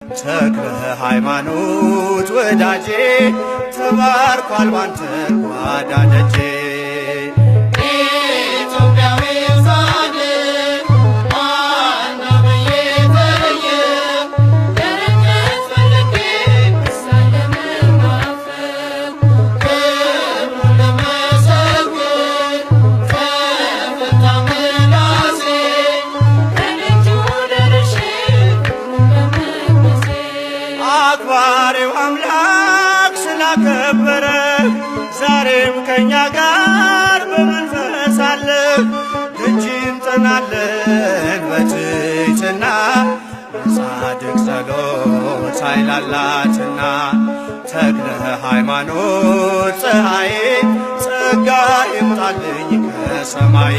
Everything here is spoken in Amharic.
ተክለ ሃይማኖት ወዳጄ ተባርኳል ባንተ ጓዳ ደጄ አክባሪው አምላክ ስላከበረ ዛሬም ከኛ ጋር በመንፈስ አለ። ደጅ እንጠናለን በትሕትና የጻድቅ ጸሎት ኃይል አላትና። ተክለ ሃይማኖት ፀሐዬ ጸጋ ይምጣልኝ ከሰማይ